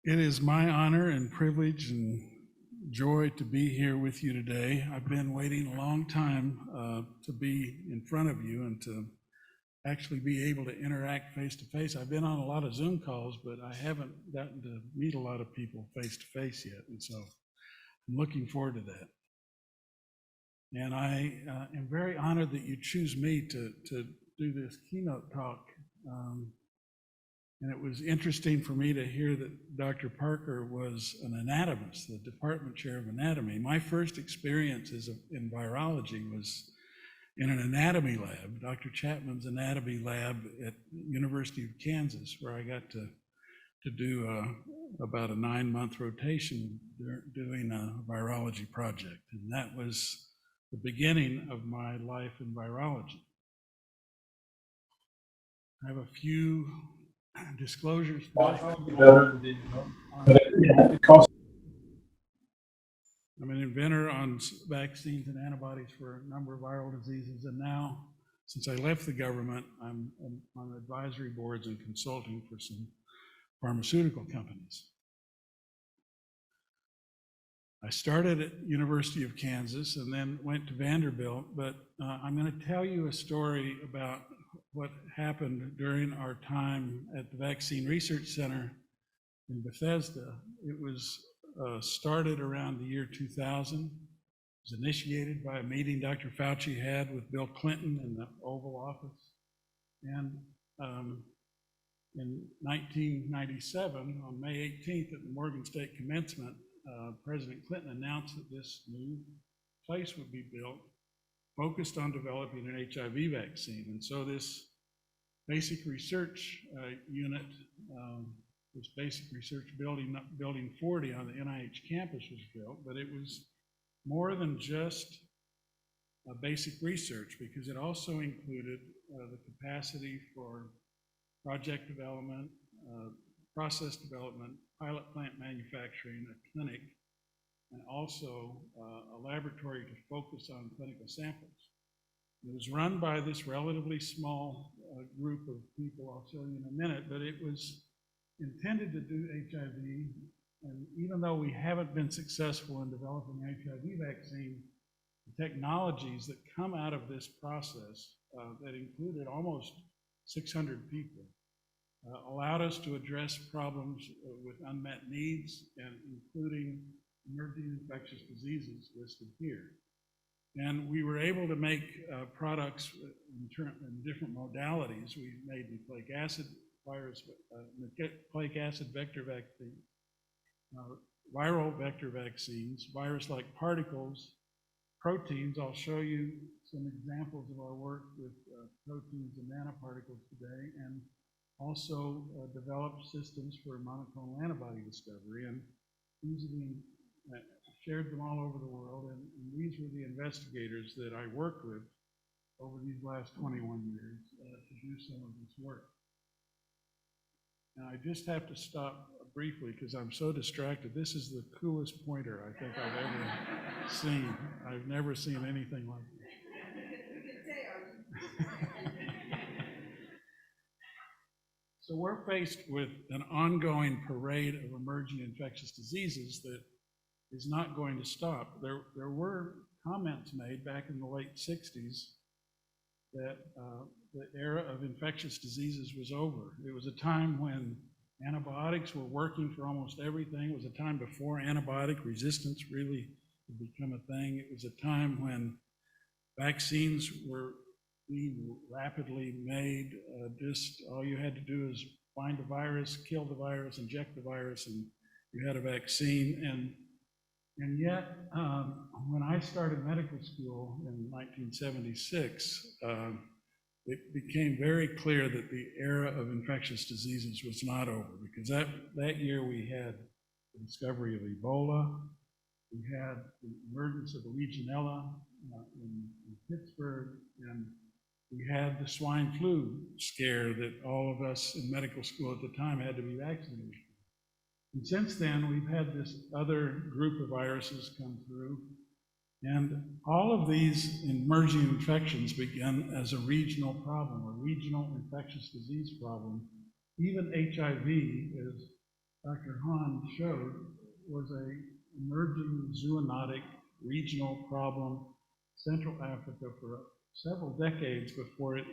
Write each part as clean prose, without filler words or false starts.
It is my honor and privilege and joy to be here with you today. I've been waiting a long time to be in front of you and to actually be able to interact face to face. I've been on a lot of Zoom calls, but I haven't gotten to meet a lot of people face to face yet, and so I'm looking forward to that. And I am very honored that you choose me to do this keynote talk. And it was interesting for me to hear that Dr. Parker was an anatomist, the department chair of anatomy. My first experience in virology was in an anatomy lab, Dr. Chapman's anatomy lab at University of Kansas, where I got to do about a 9-month rotation doing a virology project. And that was the beginning of my life in virology. I have a few disclosures. I'm an inventor on vaccines and antibodies for a number of viral diseases, and now, since I left the government, I'm on advisory boards and consulting for some pharmaceutical companies. I started at University of Kansas and then went to Vanderbilt, but I'm going to tell you a story about what happened during our time at the Vaccine Research Center in Bethesda. It was started around the year 2000. It was initiated by a meeting Dr. Fauci had with Bill Clinton in the Oval Office. And in 1997, on May 18th at the Morgan State commencement, President Clinton announced that this new place would be built focused on developing an HIV vaccine. And so this basic research unit, this basic research building 40 on the NIH campus was built, but it was more than just basic research, because it also included the capacity for project development, process development, pilot plant manufacturing, a clinic, and also a laboratory to focus on clinical samples. It was run by this relatively small group of people I'll show you in a minute, but it was intended to do HIV, and even though we haven't been successful in developing an HIV vaccine, the technologies that come out of this process that included almost 600 people allowed us to address problems with unmet needs, and including emerging infectious diseases listed here. And we were able to make products in different modalities. We made nucleic acid virus, nucleic acid vector vaccine, viral vector vaccines, virus-like particles, proteins. I'll show you some examples of our work with proteins and nanoparticles today, and also developed systems for monoclonal antibody discovery. And these are shared them all over the world, and these were the investigators that I worked with over these last 21 years to do some of this work. Now I just have to stop briefly because I'm so distracted. This is the coolest pointer I think I've ever seen. I've never seen anything like this. So we're faced with an ongoing parade of emerging infectious diseases that is not going to stop. There were comments made back in the late 60s that the era of infectious diseases was over. It was a time when antibiotics were working for almost everything. It was a time before antibiotic resistance really had become a thing. It was a time when vaccines were being rapidly made. Just all you had to do is find the virus, kill the virus, inject the virus, and you had a vaccine. And yet, when I started medical school in 1976, it became very clear that the era of infectious diseases was not over, because that year we had the discovery of Ebola, we had the emergence of the Legionella in Pittsburgh, and we had the swine flu scare that all of us in medical school at the time had to be vaccinated. And since then, we've had this other group of viruses come through, and all of these emerging infections began as a regional problem, a regional infectious disease problem. Even HIV is Dr. Hahn showed was a emerging zoonotic regional problem, Central Africa, for several decades before it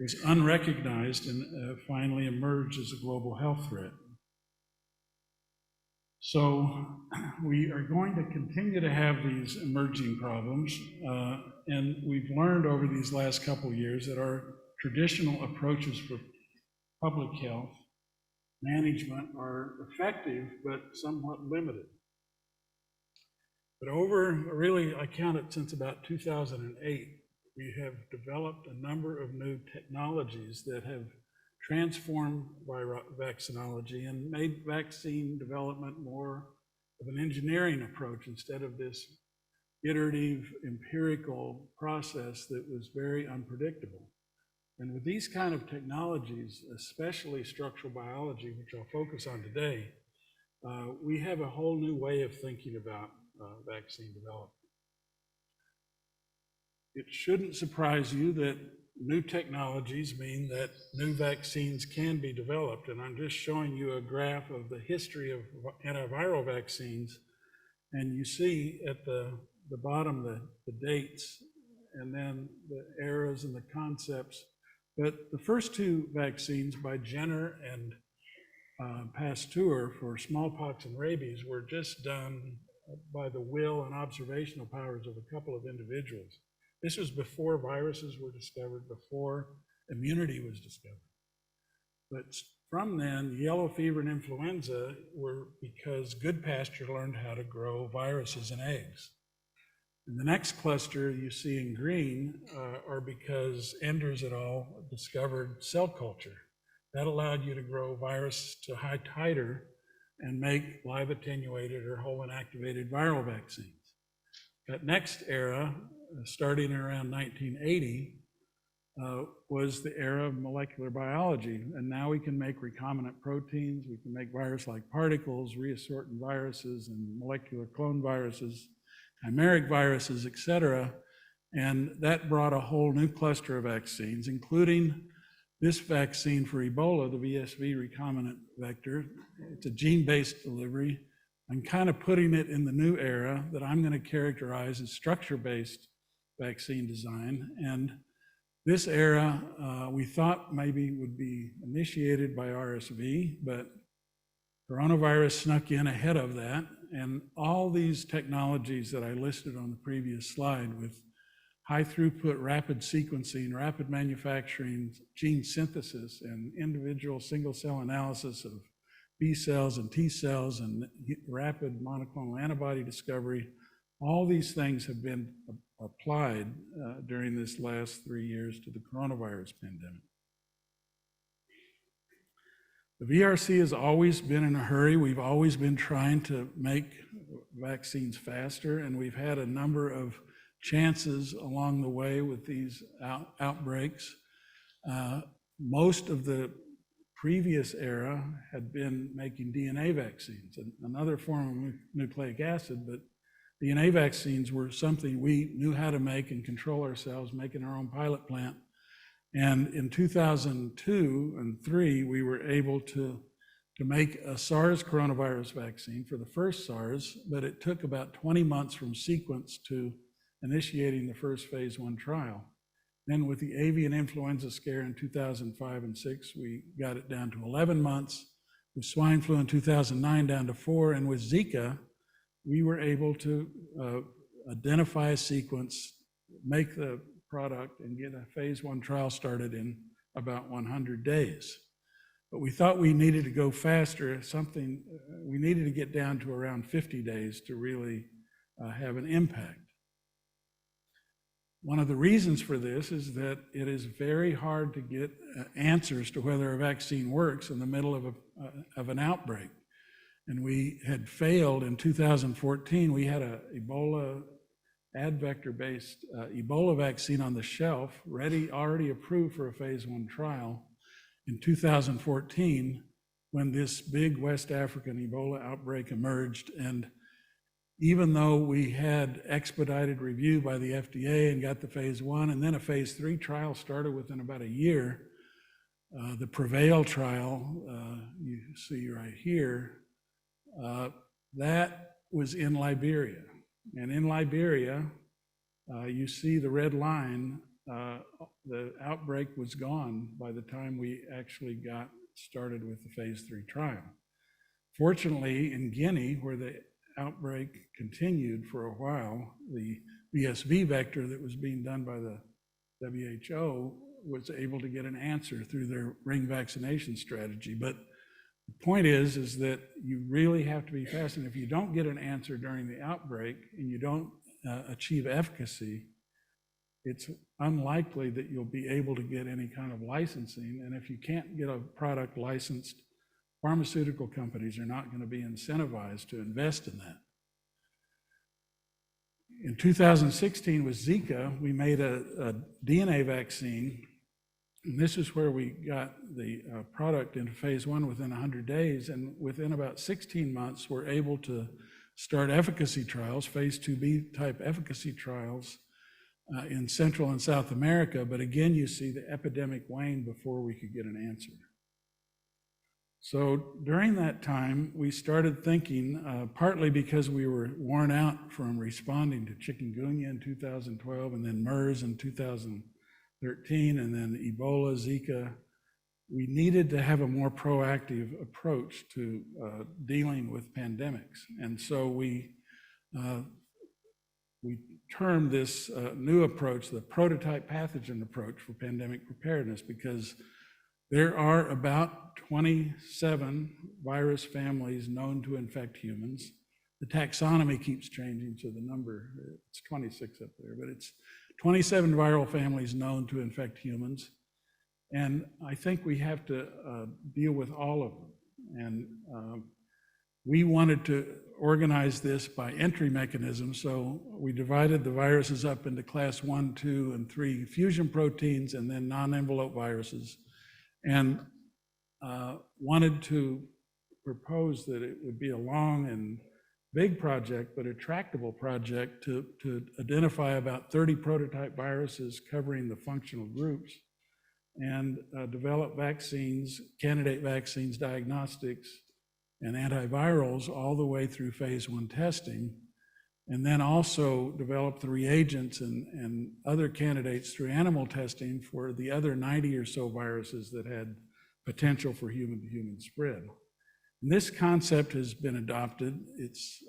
was unrecognized and finally emerged as a global health threat. So we are going to continue to have these emerging problems, and we've learned over these last couple of years that our traditional approaches for public health management are effective, but somewhat limited. But I counted since about 2008, we have developed a number of new technologies that have transformed vaccinology and made vaccine development more of an engineering approach instead of this iterative empirical process that was very unpredictable. And with these kind of technologies, especially structural biology, which I'll focus on today, we have a whole new way of thinking about vaccine development. It shouldn't surprise you that new technologies mean that new vaccines can be developed. And I'm just showing you a graph of the history of antiviral vaccines. And you see at the bottom the dates and then the eras and the concepts. But the first two vaccines by Jenner and Pasteur for smallpox and rabies were just done by the will and observational powers of a couple of individuals. This was before viruses were discovered, before immunity was discovered. But from then, yellow fever and influenza were because Goodpasture learned how to grow viruses in eggs. And the next cluster you see in green are because Enders et al. Discovered cell culture. That allowed you to grow virus to high titer and make live attenuated or whole inactivated viral vaccines. That next era, starting around 1980, was the era of molecular biology. And now we can make recombinant proteins, we can make virus-like particles, reassortant viruses and molecular clone viruses, chimeric viruses, et cetera. And that brought a whole new cluster of vaccines, including this vaccine for Ebola, the VSV recombinant vector. It's a gene-based delivery. I'm kind of putting it in the new era that I'm going to characterize as structure-based vaccine design. And this era, we thought maybe would be initiated by RSV, but coronavirus snuck in ahead of that. And all these technologies that I listed on the previous slide with high throughput, rapid sequencing, rapid manufacturing, gene synthesis, and individual single cell analysis of B cells and T cells and rapid monoclonal antibody discovery, all these things have been applied during this last 3 years to the coronavirus pandemic. The VRC has always been in a hurry. We've always been trying to make vaccines faster, and we've had a number of chances along the way with these outbreaks. Most of the previous era had been making DNA vaccines, another form of nucleic acid, but DNA vaccines were something we knew how to make and control ourselves, making our own pilot plant. And in 2002 and 3, we were able to make a SARS coronavirus vaccine for the first SARS, but it took about 20 months from sequence to initiating the first phase 1 trial. Then with the avian influenza scare in 2005 and 6, we got it down to 11 months. With swine flu in 2009 down to 4, and with Zika, we were able to identify a sequence, make the product, and get a phase 1 trial started in about 100 days. But we thought we needed to go faster, we needed to get down to around 50 days to really have an impact. One of the reasons for this is that it is very hard to get answers to whether a vaccine works in the middle of an outbreak. And we had failed in 2014. We had a Ebola advector-based Ebola vaccine on the shelf, already approved for a phase 1 trial in 2014 when this big West African Ebola outbreak emerged. And even though we had expedited review by the FDA and got the phase 1, and then a phase 3 trial started within about a year, The PREVAIL trial, you see right here, that was in Liberia. And in Liberia, you see the red line, the outbreak was gone by the time we actually got started with the phase 3 trial. Fortunately, in Guinea, where the outbreak continued for a while, the VSV vector that was being done by the WHO was able to get an answer through their ring vaccination strategy. But the point is that you really have to be fast. And if you don't get an answer during the outbreak and you don't achieve efficacy, it's unlikely that you'll be able to get any kind of licensing. And if you can't get a product licensed, pharmaceutical companies are not going to be incentivized to invest in that. In 2016 with Zika, we made a DNA vaccine, and this is where we got the product into phase 1 within 100 days, and within about 16 months, we're able to start efficacy trials, phase 2B type efficacy trials in Central and South America. But again, you see the epidemic wane before we could get an answer. So during that time, we started thinking, partly because we were worn out from responding to chikungunya in 2012, and then MERS in 2013, and then Ebola, Zika, we needed to have a more proactive approach to dealing with pandemics. And so we termed this new approach the prototype pathogen approach for pandemic preparedness, because there are about 27 virus families known to infect humans. The taxonomy keeps changing, so the number, it's 26 up there, but it's 27 viral families known to infect humans. And I think we have to deal with all of them. And we wanted to organize this by entry mechanism, so we divided the viruses up into class 1, 2, and 3 fusion proteins, and then non-envelope viruses. And wanted to propose that it would be a long and big project, but a tractable project to identify about 30 prototype viruses covering the functional groups and develop vaccines, candidate vaccines, diagnostics, and antivirals all the way through phase 1 testing, and then also develop the reagents and other candidates through animal testing for the other 90 or so viruses that had potential for human-to-human spread. And this concept has been adopted. It's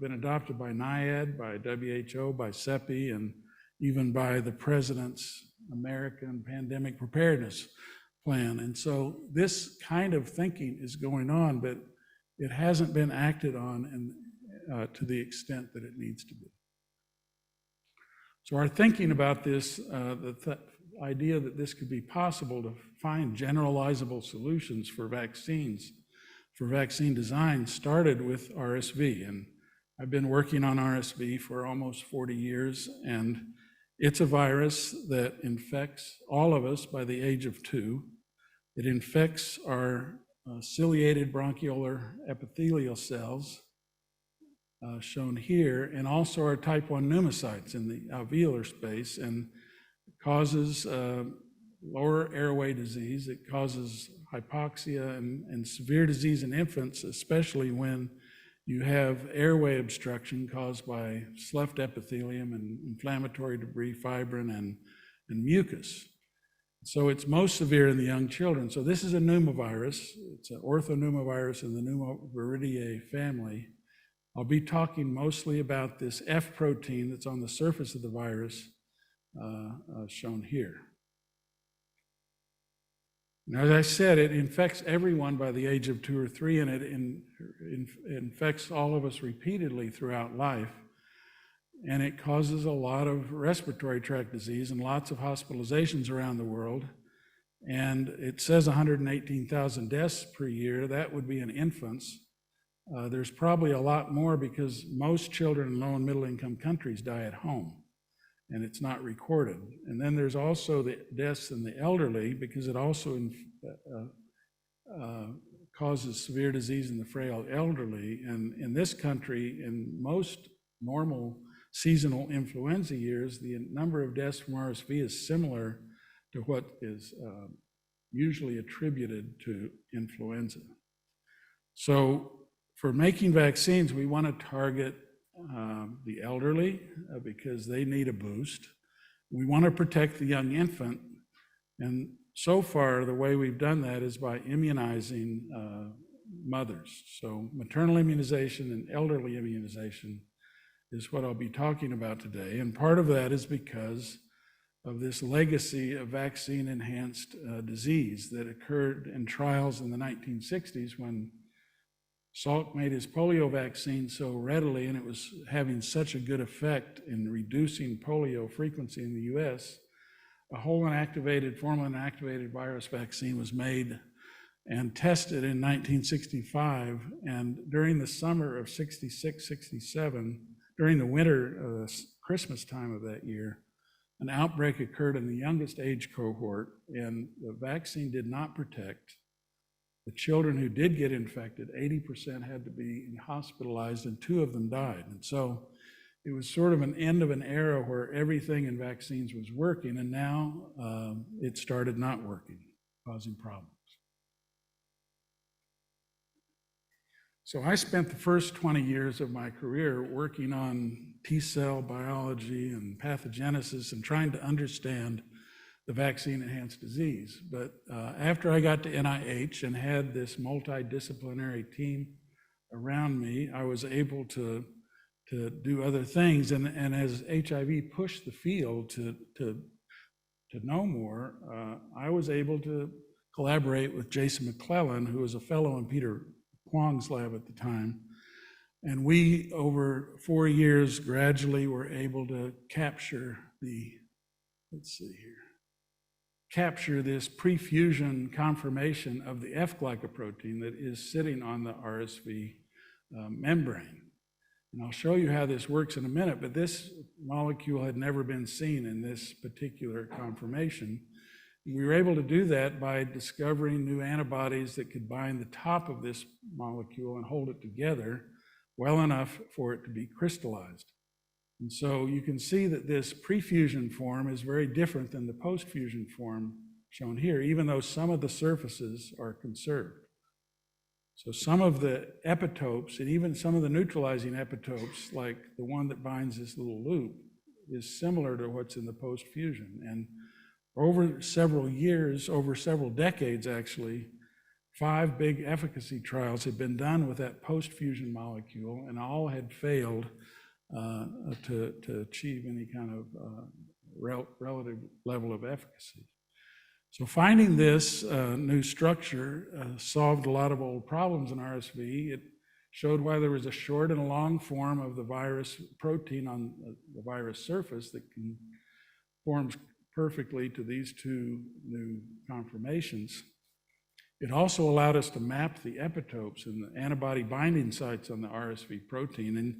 been adopted by NIAID, by WHO, by CEPI, and even by the President's American Pandemic Preparedness Plan. And so this kind of thinking is going on, but it hasn't been acted on to the extent that it needs to be. So our thinking about this, the idea that this could be possible to find generalizable solutions for vaccines, for vaccine design, started with RSV. And I've been working on RSV for almost 40 years, and it's a virus that infects all of us by the age of 2. It infects our ciliated bronchiolar epithelial cells, shown here, and also our type 1 pneumocytes in the alveolar space, and causes lower airway disease. It causes hypoxia and severe disease in infants, especially when you have airway obstruction caused by sloughed epithelium and inflammatory debris, fibrin, and mucus. So it's most severe in the young children. So this is a pneumovirus. It's an orthopneumovirus in the Pneumoviridae family. I'll be talking mostly about this F protein that's on the surface of the virus, shown here. Now, as I said, it infects everyone by the age of 2 or 3, and it infects all of us repeatedly throughout life. And it causes a lot of respiratory tract disease and lots of hospitalizations around the world. And it says 118,000 deaths per year. That would be in infants. There's probably a lot more because most children in low and middle income countries die at home, and it's not recorded. And then there's also the deaths in the elderly, because it also causes severe disease in the frail elderly. And in this country, in most normal seasonal influenza years, the number of deaths from RSV is similar to what is usually attributed to influenza. So for making vaccines, we want to target the elderly because they need a boost. We want to protect the young infant. And so far, the way we've done that is by immunizing mothers. So maternal immunization and elderly immunization is what I'll be talking about today. And part of that is because of this legacy of vaccine-enhanced disease that occurred in trials in the 1960s when Salk made his polio vaccine so readily, and it was having such a good effect in reducing polio frequency in the US. A whole inactivated, formalin inactivated virus vaccine was made and tested in 1965. And during the summer of 66, 67, during the winter, Christmas time of that year, an outbreak occurred in the youngest age cohort, and the vaccine did not protect. The children who did get infected, 80% had to be hospitalized, and 2 of them died. And so it was sort of an end of an era where everything in vaccines was working, and now it started not working, causing problems. So I spent the first 20 years of my career working on T-cell biology and pathogenesis and trying to understand the vaccine-enhanced disease. But after I got to NIH and had this multidisciplinary team around me, I was able to do other things. And as HIV pushed the field to know more, I was able to collaborate with Jason McClellan, who was a fellow in Peter Kwong's lab at the time. And we, over 4 years, gradually were able to capture capture this pre-fusion conformation of the F-glycoprotein that is sitting on the RSV membrane. And I'll show you how this works in a minute, but this molecule had never been seen in this particular conformation. We were able to do that by discovering new antibodies that could bind the top of this molecule and hold it together well enough for it to be crystallized. And so you can see that this pre-fusion form is very different than the post-fusion form shown here, even though some of the surfaces are conserved. So some of the epitopes and even some of the neutralizing epitopes, like the one that binds this little loop, is similar to what's in the post-fusion. And over several years, over several decades actually, 5 big efficacy trials had been done with that post-fusion molecule, and all had failed to achieve any kind of relative level of efficacy. So finding this new structure solved a lot of old problems in RSV. It showed why there was a short and a long form of the virus protein on the virus surface that conforms perfectly to these 2 new conformations. It also allowed us to map the epitopes and the antibody binding sites on the RSV protein. And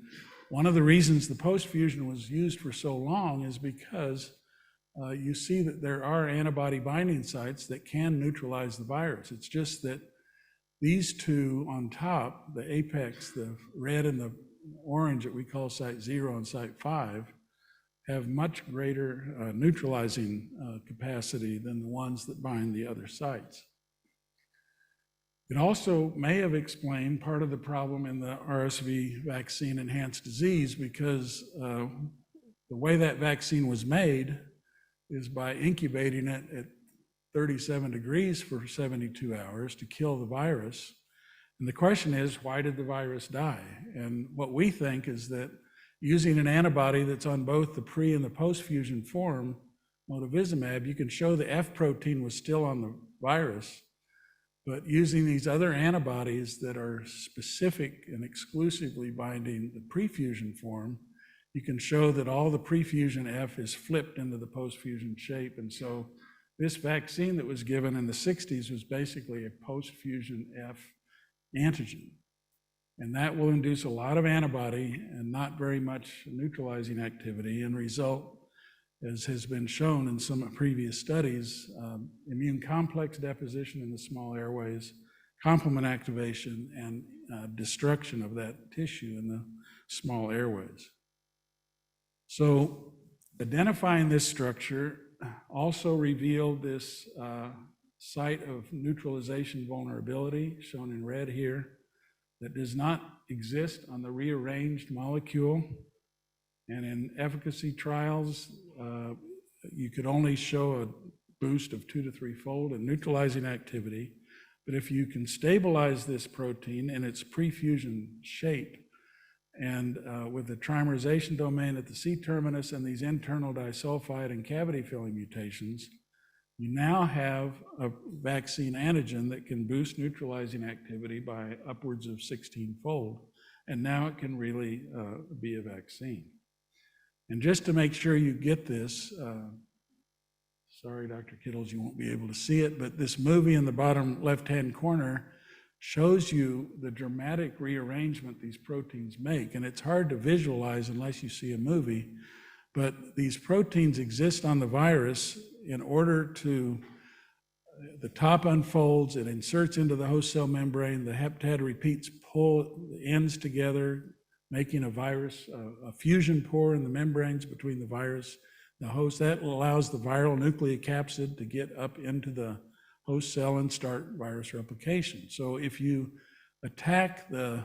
one of the reasons the post-fusion was used for so long is because you see that there are antibody binding sites that can neutralize the virus. It's just that these 2 on top, the apex, the red and the orange that we call site 0 and site 5, have much greater neutralizing capacity than the ones that bind the other sites. It also may have explained part of the problem in the RSV vaccine-enhanced disease, because the way that vaccine was made is by incubating it at 37 degrees for 72 hours to kill the virus. And the question is, why did the virus die? And what we think is that using an antibody that's on both the pre and the post-fusion form, molnupiravir, you can show the F protein was still on the virus, but using these other antibodies that are specific and exclusively binding the pre-fusion form, you can show that all the pre-fusion F is flipped into the post-fusion shape. And so this vaccine that was given in the 60s was basically a post-fusion F antigen. And that will induce a lot of antibody and not very much neutralizing activity, and result, as has been shown in some previous studies, immune complex deposition in the small airways, complement activation, and destruction of that tissue in the small airways. So identifying this structure also revealed this site of neutralization vulnerability, shown in red here, that does not exist on the rearranged molecule. And in efficacy trials, you could only show a boost of 2 to 3-fold in neutralizing activity. But if you can stabilize this protein in its pre-fusion shape, and with the trimerization domain at the C-terminus and these internal disulfide and cavity filling mutations, you now have a vaccine antigen that can boost neutralizing activity by upwards of 16-fold. And now it can really be a vaccine. And just to make sure you get this, sorry, Dr. Kittles, you won't be able to see it, but this movie in the bottom left-hand corner shows you the dramatic rearrangement these proteins make. And it's hard to visualize unless you see a movie, but these proteins exist on the virus in order to, the top unfolds, it inserts into the host cell membrane, the heptad repeats pull the ends together, making a virus, a fusion pore in the membranes between the virus, the host. That allows the viral nucleocapsid to get up into the host cell and start virus replication. So if you attack the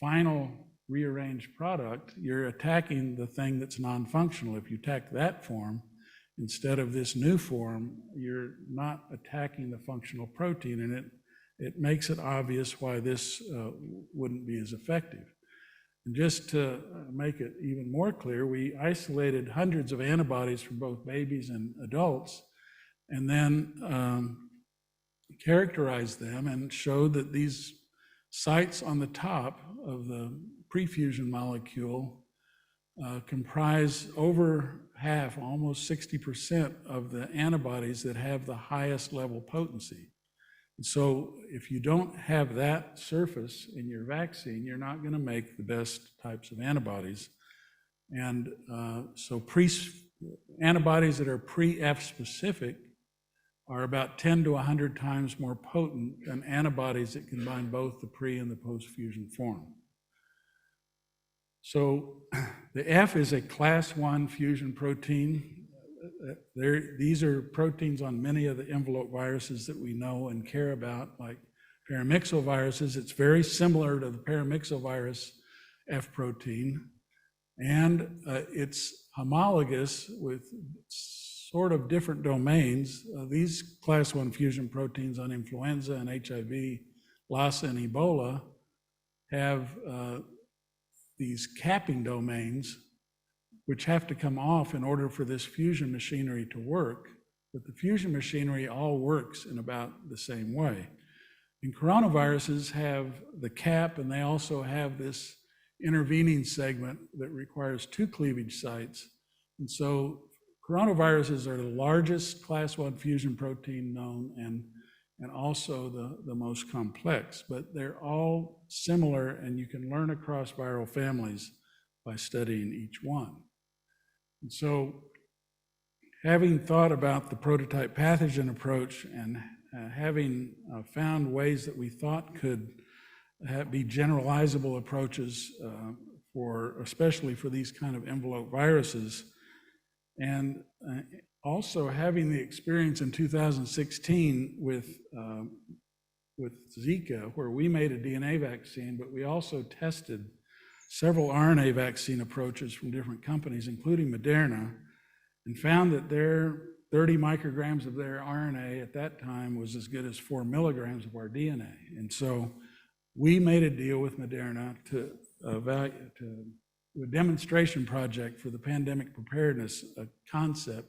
final rearranged product, you're attacking the thing that's non-functional. If you attack that form instead of this new form, you're not attacking the functional protein, and it makes it obvious why this wouldn't be as effective. And just to make it even more clear, we isolated hundreds of antibodies from both babies and adults, and then characterized them and showed that these sites on the top of the pre-fusion molecule comprise over half, almost 60% of the antibodies that have the highest level potency. And so if you don't have that surface in your vaccine, you're not going to make the best types of antibodies. And so antibodies that are pre-F specific are about 10 to 100 times more potent than antibodies that combine both the pre and the post-fusion form. So the F is a class 1 fusion protein. These are proteins on many of the envelope viruses that we know and care about, like paramyxoviruses. It's very similar to the paramyxovirus F protein, and it's homologous with sort of different domains. These class 1 fusion proteins on influenza and HIV, Lassa, and Ebola have these capping domains which have to come off in order for this fusion machinery to work. But the fusion machinery all works in about the same way. And coronaviruses have the cap, and they also have this intervening segment that requires 2 cleavage sites. And so coronaviruses are the largest class 1 fusion protein known, and also the most complex, but they're all similar, and you can learn across viral families by studying each one. And so having thought about the prototype pathogen approach and having found ways that we thought could be generalizable approaches especially for these kind of envelope viruses, and also having the experience in 2016 with Zika, where we made a DNA vaccine, but we also tested several RNA vaccine approaches from different companies, including Moderna, and found that their 30 micrograms of their RNA at that time was as good as 4 milligrams of our DNA. And so we made a deal with Moderna to a demonstration project for the pandemic preparedness concept.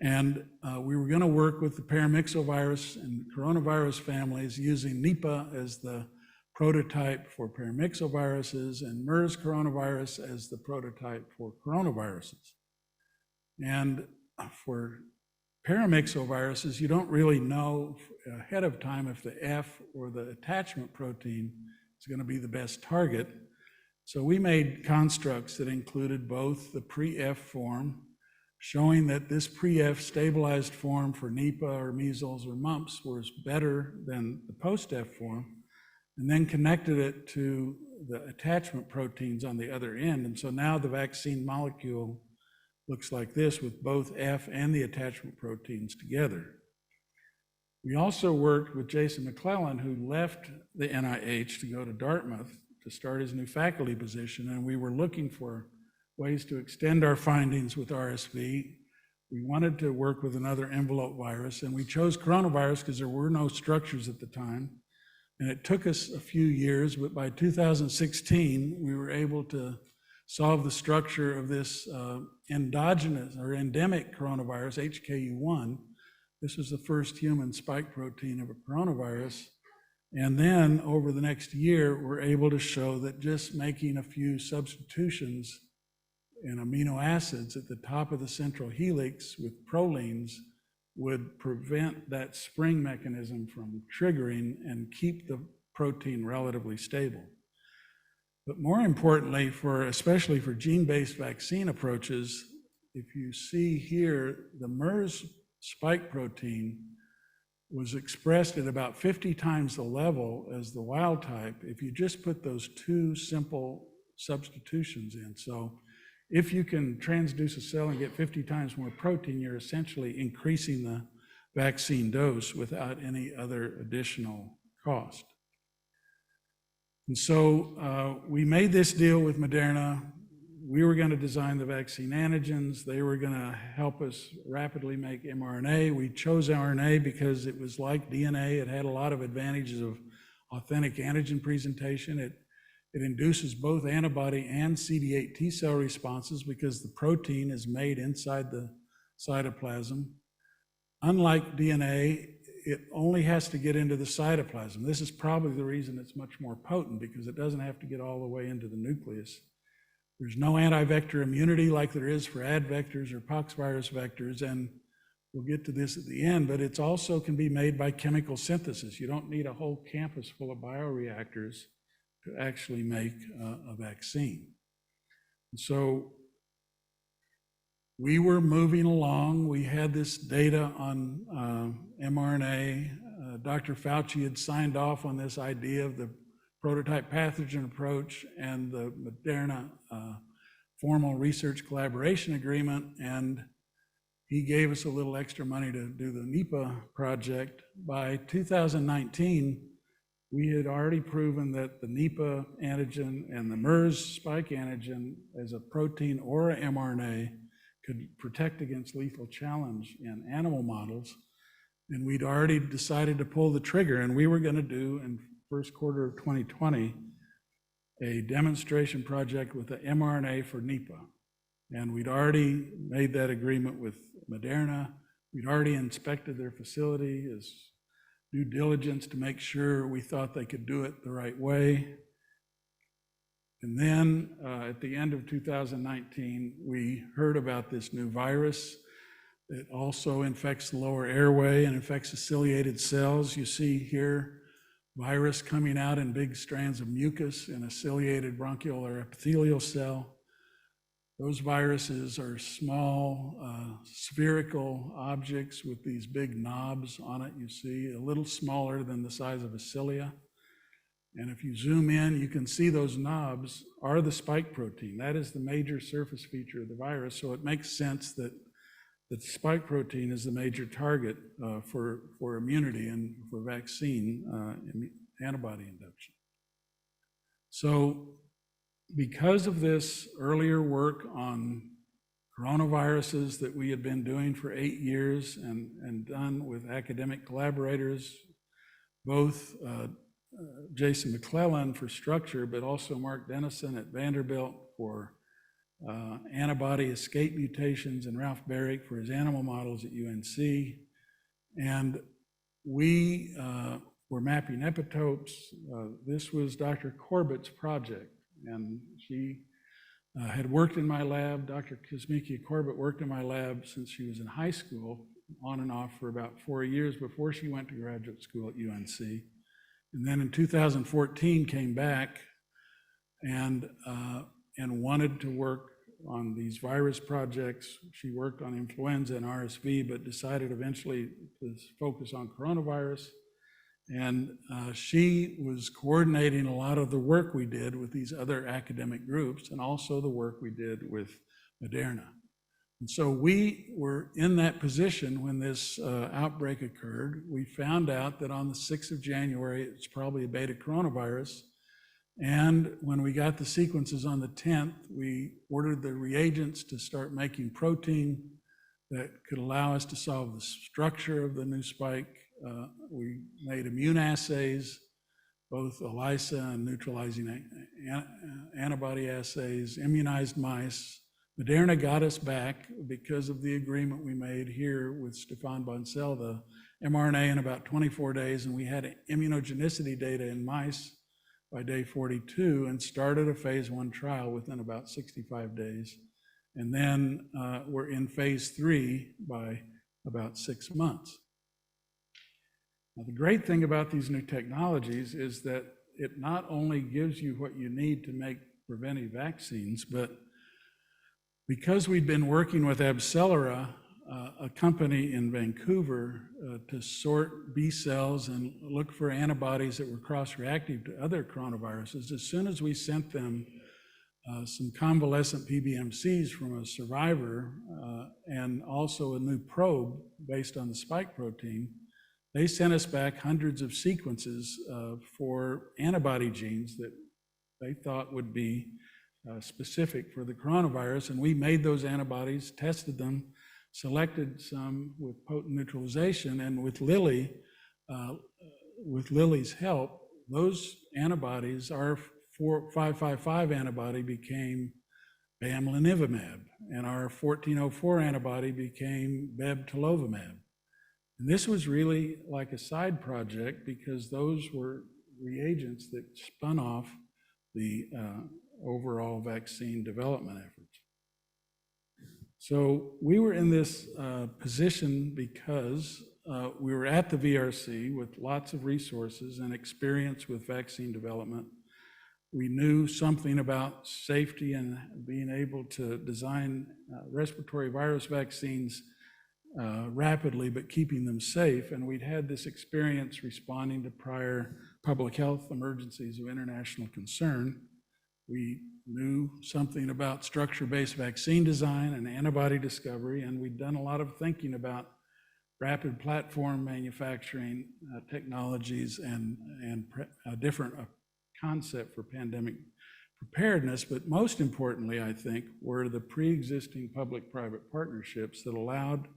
And we were going to work with the paramyxovirus and coronavirus families using Nipah as the prototype for paramyxoviruses and MERS coronavirus as the prototype for coronaviruses. And for paramyxoviruses, you don't really know ahead of time if the F or the attachment protein is going to be the best target. So we made constructs that included both the pre-F form, showing that this pre-F stabilized form for Nipah or measles or mumps was better than the post-F form, and then connected it to the attachment proteins on the other end. And so now the vaccine molecule looks like this with both F and the attachment proteins together. We also worked with Jason McClellan, who left the NIH to go to Dartmouth to start his new faculty position, and we were looking for ways to extend our findings with RSV. We wanted to work with another envelope virus, and we chose coronavirus because there were no structures at the time. And it took us a few years, but by 2016, we were able to solve the structure of this endogenous or endemic coronavirus, HKU1. This was the first human spike protein of a coronavirus. And then over the next year, we're able to show that just making a few substitutions in amino acids at the top of the central helix with prolines would prevent that spring mechanism from triggering and keep the protein relatively stable. But more importantly, especially for gene-based vaccine approaches, if you see here, the MERS spike protein was expressed at about 50 times the level as the wild type if you just put those two simple substitutions in. So if you can transduce a cell and get 50 times more protein, you're essentially increasing the vaccine dose without any other additional cost. And so we made this deal with Moderna. We were going to design the vaccine antigens. They were going to help us rapidly make mRNA. We chose RNA because it was like DNA. It had a lot of advantages of authentic antigen presentation. It induces both antibody and CD8 T cell responses because the protein is made inside the cytoplasm. Unlike DNA, it only has to get into the cytoplasm. This is probably the reason it's much more potent, because it doesn't have to get all the way into the nucleus. There's no anti-vector immunity like there is for advectors or poxvirus vectors, and we'll get to this at the end, but it also can be made by chemical synthesis. You don't need a whole campus full of bioreactors to actually make a vaccine. And so we were moving along. We had this data on mRNA. Dr. Fauci had signed off on this idea of the prototype pathogen approach and the Moderna formal research collaboration agreement, and he gave us a little extra money to do the NEPA project. By 2019, we had already proven that the NEPA antigen and the MERS spike antigen as a protein or a mRNA could protect against lethal challenge in animal models. And we'd already decided to pull the trigger, and we were going to do in first quarter of 2020 a demonstration project with the mRNA for NEPA. And we'd already made that agreement with Moderna. We'd already inspected their facility as due diligence to make sure we thought they could do it the right way. And then at the end of 2019, we heard about this new virus. It also infects the lower airway and infects the ciliated cells. You see here, virus coming out in big strands of mucus in a ciliated bronchiolar epithelial cell. Those viruses are small, spherical objects with these big knobs on it, you see, a little smaller than the size of a cilia. And if you zoom in, you can see those knobs are the spike protein. That is the major surface feature of the virus, so it makes sense that the spike protein is the major target for immunity and for vaccine antibody induction. So because of this earlier work on coronaviruses that we had been doing for 8 years and done with academic collaborators, both Jason McClellan for structure, but also Mark Dennison at Vanderbilt for antibody escape mutations, and Ralph Barrick for his animal models at UNC. And we were mapping epitopes. This was Dr. Corbett's project, and she had worked in my lab. Dr. Kazmiki Corbett worked in my lab since she was in high school, on and off for about 4 years before she went to graduate school at UNC. And then in 2014 came back and wanted to work on these virus projects. She worked on influenza and RSV, but decided eventually to focus on coronavirus. And she was coordinating a lot of the work we did with these other academic groups, and also the work we did with Moderna. And so we were in that position when this outbreak occurred. We found out that on the 6th of January, it's probably a beta coronavirus. And when we got the sequences on the 10th, we ordered the reagents to start making protein that could allow us to solve the structure of the new spike. We made immune assays, both ELISA and neutralizing antibody assays, immunized mice. Moderna got us back because of the agreement we made here with Stefan Boncel, the mRNA in about 24 days, and we had immunogenicity data in mice by day 42 and started a phase 1 trial within about 65 days. And then we're in phase 3 by about 6 months. Now, the great thing about these new technologies is that it not only gives you what you need to make preventive vaccines, but because we'd been working with AbCellera, a company in Vancouver, to sort B cells and look for antibodies that were cross-reactive to other coronaviruses, as soon as we sent them some convalescent PBMCs from a survivor and also a new probe based on the spike protein, they sent us back hundreds of sequences for antibody genes that they thought would be specific for the coronavirus. And we made those antibodies, tested them, selected some with potent neutralization, and with Lilly's help, those antibodies, our 555 antibody became bamlanivimab, and our 1404 antibody became bebtelovimab. And this was really like a side project because those were reagents that spun off the overall vaccine development efforts. So we were in this position because we were at the VRC with lots of resources and experience with vaccine development. We knew something about safety and being able to design respiratory virus vaccines rapidly, but keeping them safe. And we'd had this experience responding to prior public health emergencies of international concern. We knew something about structure-based vaccine design and antibody discovery, and we'd done a lot of thinking about rapid platform manufacturing technologies and a different concept for pandemic preparedness. But most importantly, I think, were the pre-existing public-private partnerships that allowed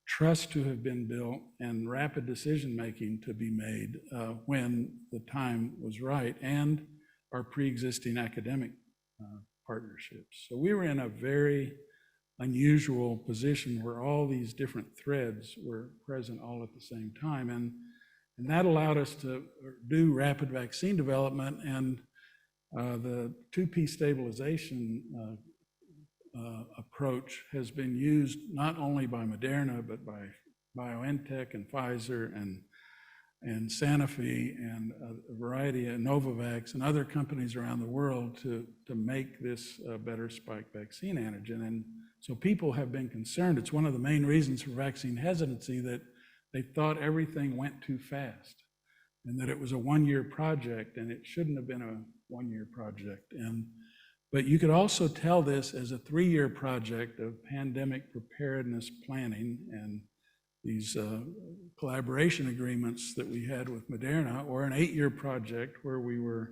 trust to have been built and rapid decision-making to be made when the time was right, and our pre-existing academic partnerships. So we were in a very unusual position where all these different threads were present all at the same time. And that allowed us to do rapid vaccine development, and the 2P stabilization approach has been used not only by Moderna, but by BioNTech and Pfizer and Sanofi and a variety of Novavax and other companies around the world to make this a better spike vaccine antigen. And so people have been concerned. It's one of the main reasons for vaccine hesitancy, that they thought everything went too fast and that it was a one-year project, and it shouldn't have been a one-year project. But you could also tell this as a 3-year project of pandemic preparedness planning and these collaboration agreements that we had with Moderna, or an 8-year project where we were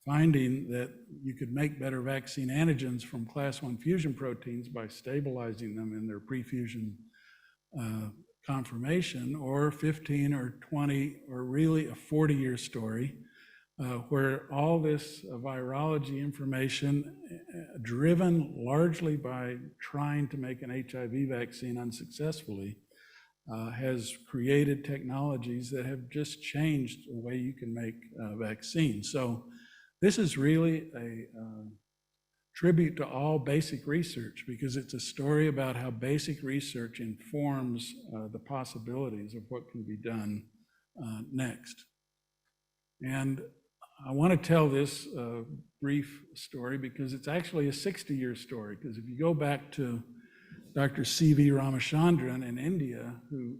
finding that you could make better vaccine antigens from class 1 fusion proteins by stabilizing them in their pre-fusion conformation, or 15 or 20, or really a 40-year story where all this virology information, driven largely by trying to make an HIV vaccine unsuccessfully, has created technologies that have just changed the way you can make vaccines. So this is really a tribute to all basic research, because it's a story about how basic research informs the possibilities of what can be done next. And I want to tell this brief story because it's actually a 60-year story, because if you go back to Dr. C.V. Ramachandran in India, who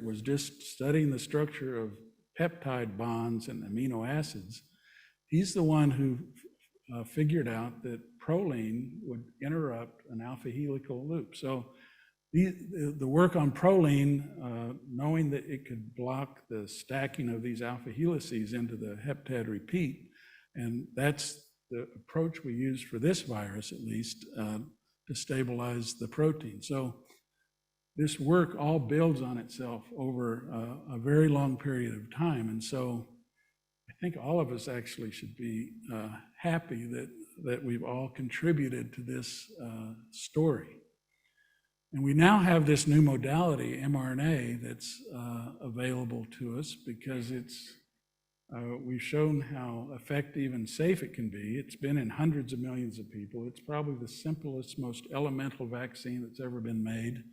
was just studying the structure of peptide bonds and amino acids, he's the one who figured out that proline would interrupt an alpha helical loop. So the work on proline, knowing that it could block the stacking of these alpha helices into the heptad repeat, and that's the approach we used for this virus, at least, to stabilize the protein. So this work all builds on itself over a very long period of time. And so I think all of us actually should be happy that we've all contributed to this story. And we now have this new modality, mRNA, that's available to us because we've shown how effective and safe it can be. It's been in hundreds of millions of people. It's probably the simplest, most elemental vaccine that's ever been made.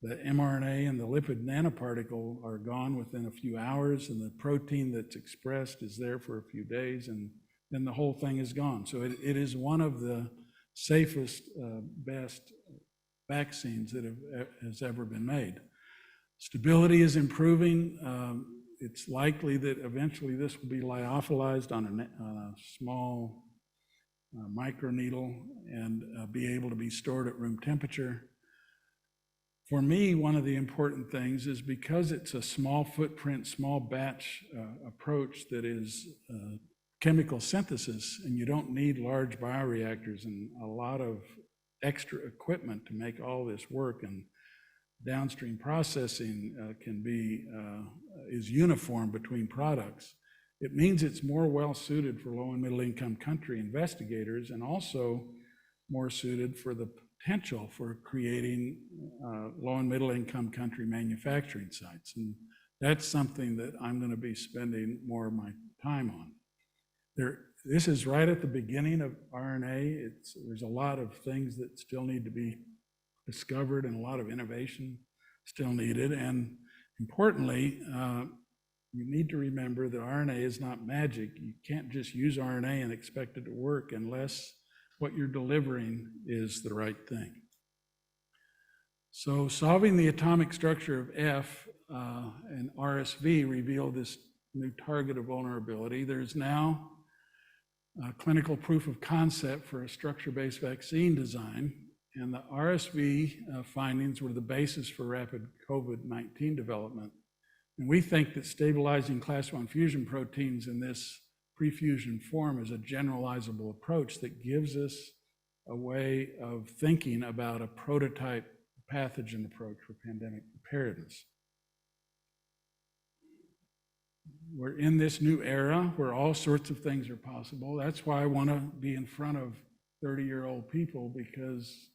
The mRNA and the lipid nanoparticle are gone within a few hours, and the protein that's expressed is there for a few days, and then the whole thing is gone. So it is one of the safest, best vaccines that has ever been made. Stability is improving. It's likely that eventually this will be lyophilized on a small microneedle and be able to be stored at room temperature. For me, one of the important things is because it's a small footprint, small batch approach that is chemical synthesis, and you don't need large bioreactors and a lot of extra equipment to make all this work, and downstream processing is uniform between products. It means it's more well suited for low and middle income country investigators, and also more suited for the potential for creating low and middle income country manufacturing sites. And that's something that I'm going to be spending more of my time on. This is right at the beginning of RNA. There's a lot of things that still need to be discovered and a lot of innovation still needed. And importantly, you need to remember that RNA is not magic. You can't just use RNA and expect it to work unless what you're delivering is the right thing. So solving the atomic structure of F and RSV revealed this new target of vulnerability. There's now clinical proof of concept for a structure-based vaccine design, and the RSV findings were the basis for rapid COVID-19 development. And we think that stabilizing class 1 fusion proteins in this pre-fusion form is a generalizable approach that gives us a way of thinking about a prototype pathogen approach for pandemic preparedness. We're in this new era where all sorts of things are possible. That's why I want to be in front of 30-year-old people, because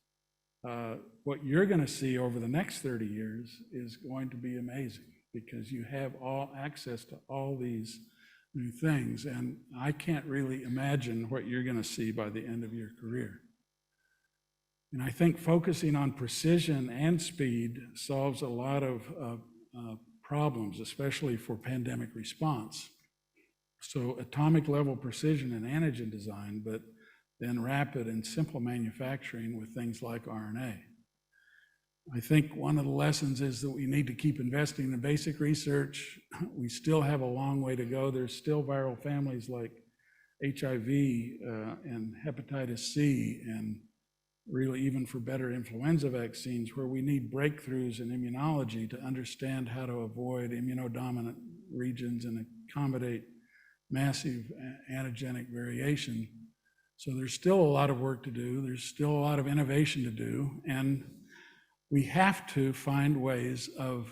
what you're going to see over the next 30 years is going to be amazing, because you have all access to all these new things. And I can't really imagine what you're going to see by the end of your career. And I think focusing on precision and speed solves a lot of problems, especially for pandemic response. So atomic level precision in antigen design, but then rapid and simple manufacturing with things like RNA. I think one of the lessons is that we need to keep investing in basic research. We still have a long way to go. There's still viral families like HIV and hepatitis C, and really even for better influenza vaccines, where we need breakthroughs in immunology to understand how to avoid immunodominant regions and accommodate massive antigenic variation. So there's still a lot of work to do. There's still a lot of innovation to do. And we have to find ways of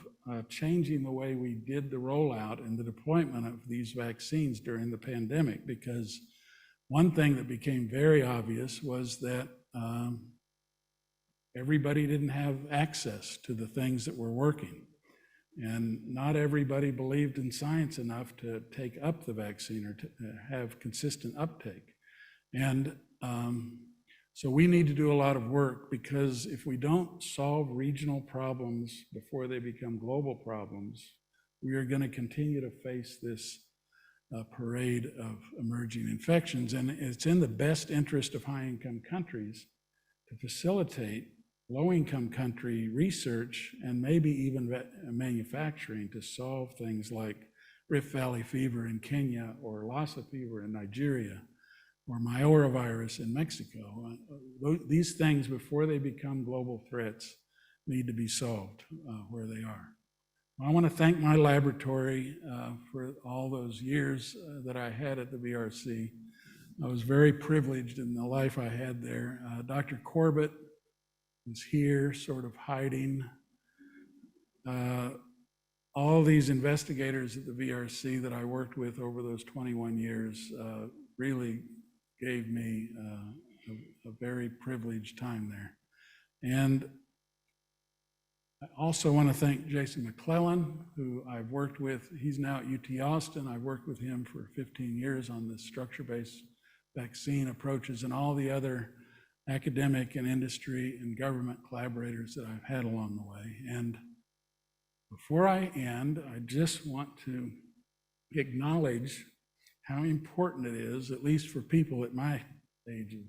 changing the way we did the rollout and the deployment of these vaccines during the pandemic, because one thing that became very obvious was that everybody didn't have access to the things that were working. And not everybody believed in science enough to take up the vaccine or to have consistent uptake. And so we need to do a lot of work, because if we don't solve regional problems before they become global problems, we are going to continue to face this parade of emerging infections. And it's in the best interest of high-income countries to facilitate low-income country research and maybe even manufacturing to solve things like Rift Valley fever in Kenya or Lassa fever in Nigeria, or myorovirus in Mexico. These things, before they become global threats, need to be solved where they are. I want to thank my laboratory for all those years that I had at the VRC. I was very privileged in the life I had there. Dr. Corbett is here, sort of hiding. All these investigators at the VRC that I worked with over those 21 years really gave me a very privileged time there. And I also want to thank Jason McClellan, who I've worked with. He's now at UT Austin. I've worked with him for 15 years on the structure-based vaccine approaches and all the other academic and industry and government collaborators that I've had along the way. And before I end, I just want to acknowledge how important it is, at least for people at my age of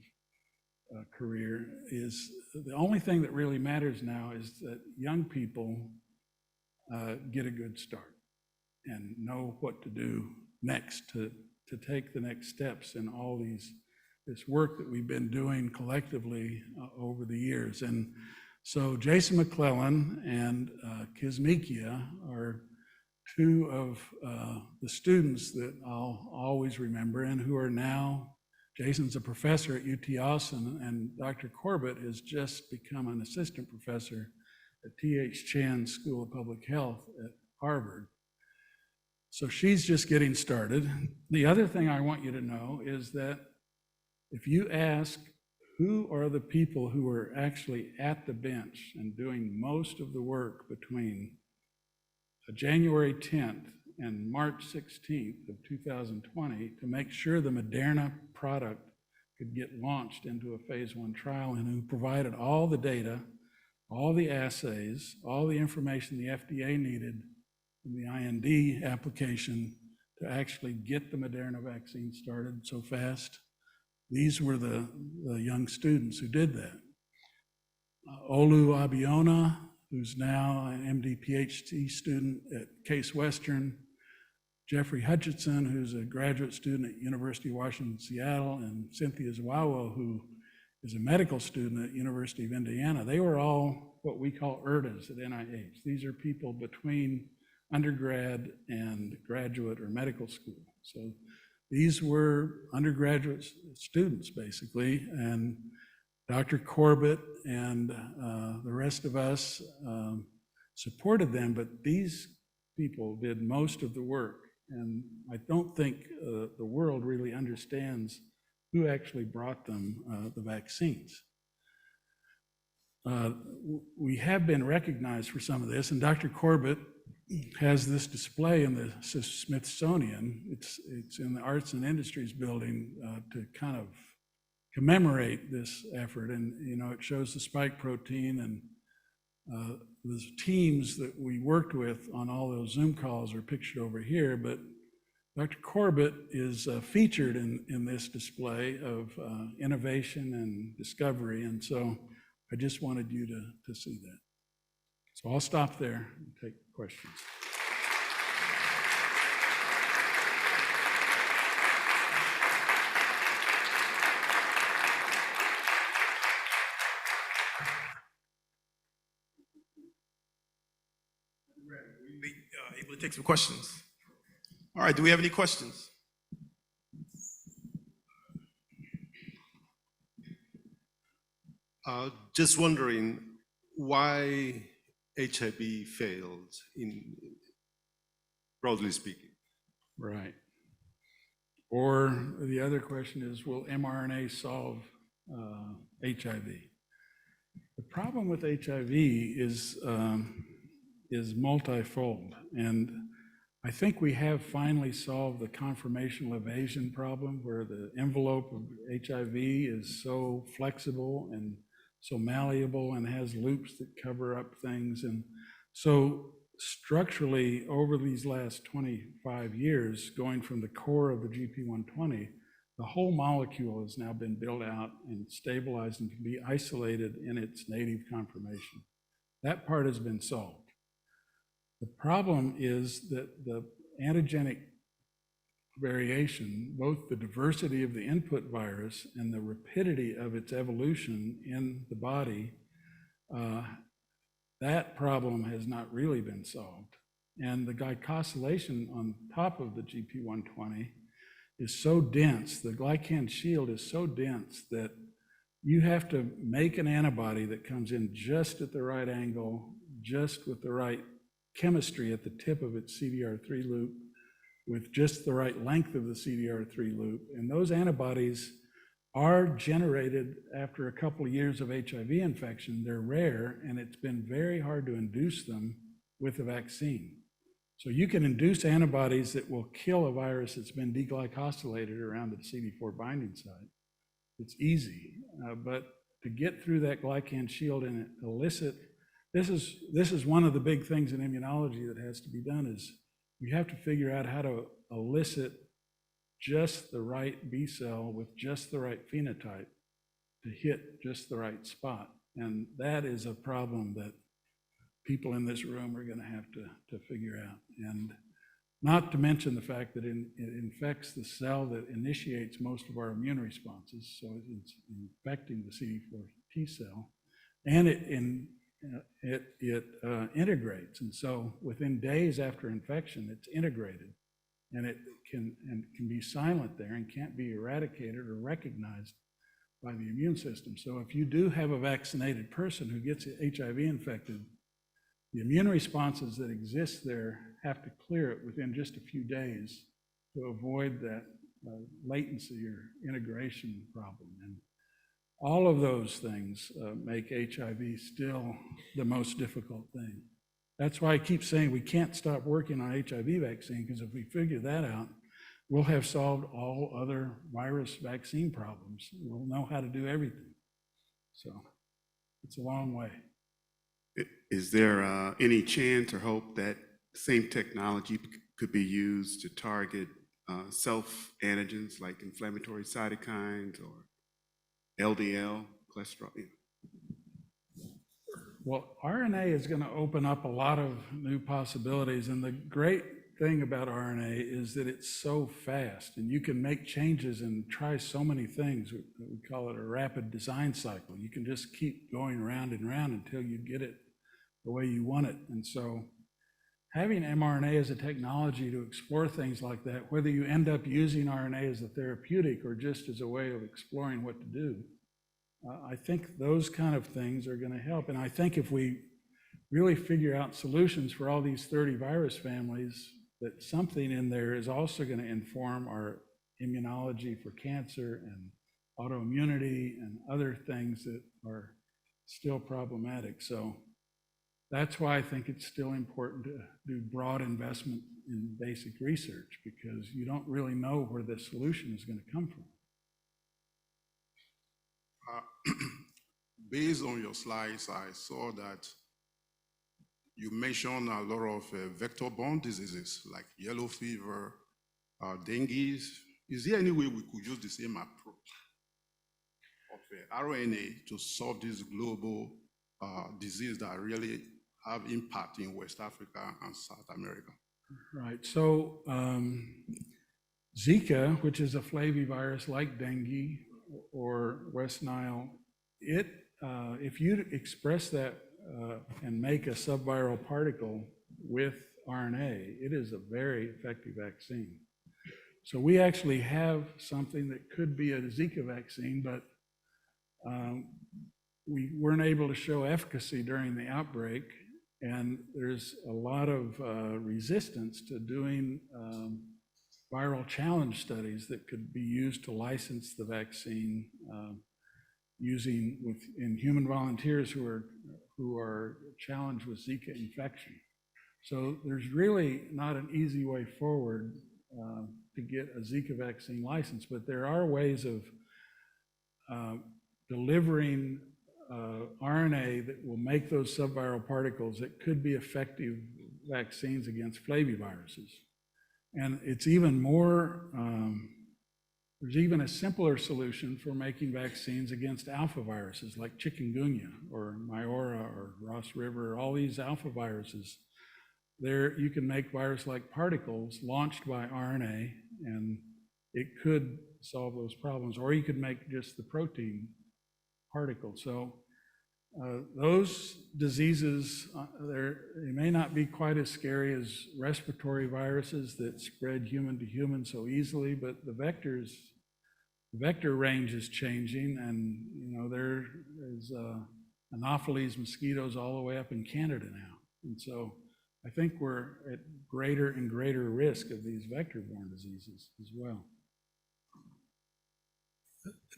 career, is the only thing that really matters now is that young people get a good start and know what to do next to take the next steps in all this work that we've been doing collectively over the years. And so Jason McClellan and Kismikia are two of the students that I'll always remember and who are now, Jason's a professor at UT Austin, and Dr. Corbett has just become an assistant professor at T.H. Chan School of Public Health at Harvard. So she's just getting started. The other thing I want you to know is that if you ask who are the people who are actually at the bench and doing most of the work between January 10th and March 16th of 2020 to make sure the Moderna product could get launched into a phase 1 trial, and who provided all the data, all the assays, all the information the FDA needed in the IND application to actually get the Moderna vaccine started so fast. These were the young students who did that. Olu Abiona, who's now an MD PhD student at Case Western, Jeffrey Hutchinson, who's a graduate student at University of Washington, Seattle, and Cynthia Zwawo, who is a medical student at University of Indiana. They were all what we call ERDAs at NIH. These are people between undergrad and graduate or medical school. So these were undergraduate students, basically, and Dr. Corbett and the rest of us supported them, but these people did most of the work. And I don't think the world really understands who actually brought them the vaccines. We have been recognized for some of this, and Dr. Corbett has this display in the Smithsonian. It's in the Arts and Industries building to kind of commemorate this effort. And, you know, it shows the spike protein, and the teams that we worked with on all those Zoom calls are pictured over here. But Dr. Corbett is featured in this display of innovation and discovery. And so I just wanted you to see that. So I'll stop there and take questions. We'll be able to take some questions. All right, do we have any questions? Just wondering why HIV failed, broadly speaking. Right. Or the other question is, will mRNA solve HIV? The problem with HIV is multifold, and I think we have finally solved the conformational evasion problem, where the envelope of HIV is so flexible and so malleable and has loops that cover up things. And so structurally, over these last 25 years, going from the core of the GP120, the whole molecule has now been built out and stabilized and can be isolated in its native conformation. That part has been solved. The problem is that the antigenic variation, both the diversity of the input virus and the rapidity of its evolution in the body, that problem has not really been solved. And the glycosylation on top of the GP120 is so dense, the glycan shield is so dense that you have to make an antibody that comes in just at the right angle, just with the right chemistry at the tip of its CDR3 loop, with just the right length of the CDR3 loop. And those antibodies are generated after a couple of years of HIV infection. They're rare, and it's been very hard to induce them with a vaccine. So you can induce antibodies that will kill a virus that's been deglycosylated around the CD4 binding site. It's easy, but to get through that glycan shield and elicit, this is one of the big things in immunology that has to be done, is you have to figure out how to elicit just the right B cell with just the right phenotype to hit just the right spot. And that is a problem that people in this room are going to have to figure out. And not to mention the fact that it infects the cell that initiates most of our immune responses. So it's infecting the CD4 T cell, and it integrates. And so within days after infection, it's integrated, and it can be silent there and can't be eradicated or recognized by the immune system. So if you do have a vaccinated person who gets HIV infected, the immune responses that exist there have to clear it within just a few days to avoid that latency or integration problem. And all of those things make HIV still the most difficult thing. That's why I keep saying we can't stop working on HIV vaccine, because if we figure that out, we'll have solved all other virus vaccine problems. We'll know how to do everything. So it's a long way. Is there any chance or hope that same technology could be used to target self-antigens like inflammatory cytokines or LDL, cholesterol? Well, RNA is going to open up a lot of new possibilities. And the great thing about RNA is that it's so fast, and you can make changes and try so many things. We call it a rapid design cycle. You can just keep going round and round until you get it the way you want it. And so having mRNA as a technology to explore things like that, whether you end up using RNA as a therapeutic or just as a way of exploring what to do, I think those kind of things are going to help. And I think if we really figure out solutions for all these 30 virus families, that something in there is also going to inform our immunology for cancer and autoimmunity and other things that are still problematic. So that's why I think it's still important to do broad investment in basic research, because you don't really know where the solution is going to come from. Based on your slides, I saw that you mentioned a lot of vector-borne diseases like yellow fever, dengue. Is there any way we could use the same approach of RNA to solve this global disease that really have impact in West Africa and South America? Right. So Zika, which is a flavivirus like dengue or West Nile, if you express that and make a subviral particle with RNA, it is a very effective vaccine. So we actually have something that could be a Zika vaccine, but we weren't able to show efficacy during the outbreak, and there's a lot of resistance to doing viral challenge studies that could be used to license the vaccine in human volunteers who are challenged with Zika infection. So there's really not an easy way forward to get a Zika vaccine license, but there are ways of delivering RNA that will make those subviral particles that could be effective vaccines against flaviviruses. And it's even more, there's even a simpler solution for making vaccines against alpha viruses like chikungunya or Myora or Ross River, all these alpha viruses. There you can make virus-like particles launched by RNA, and it could solve those problems, or you could make just the protein particle. So those diseases, they may not be quite as scary as respiratory viruses that spread human to human so easily, but the vector range is changing, and there is Anopheles mosquitoes all the way up in Canada now. And so I think we're at greater and greater risk of these vector-borne diseases as well.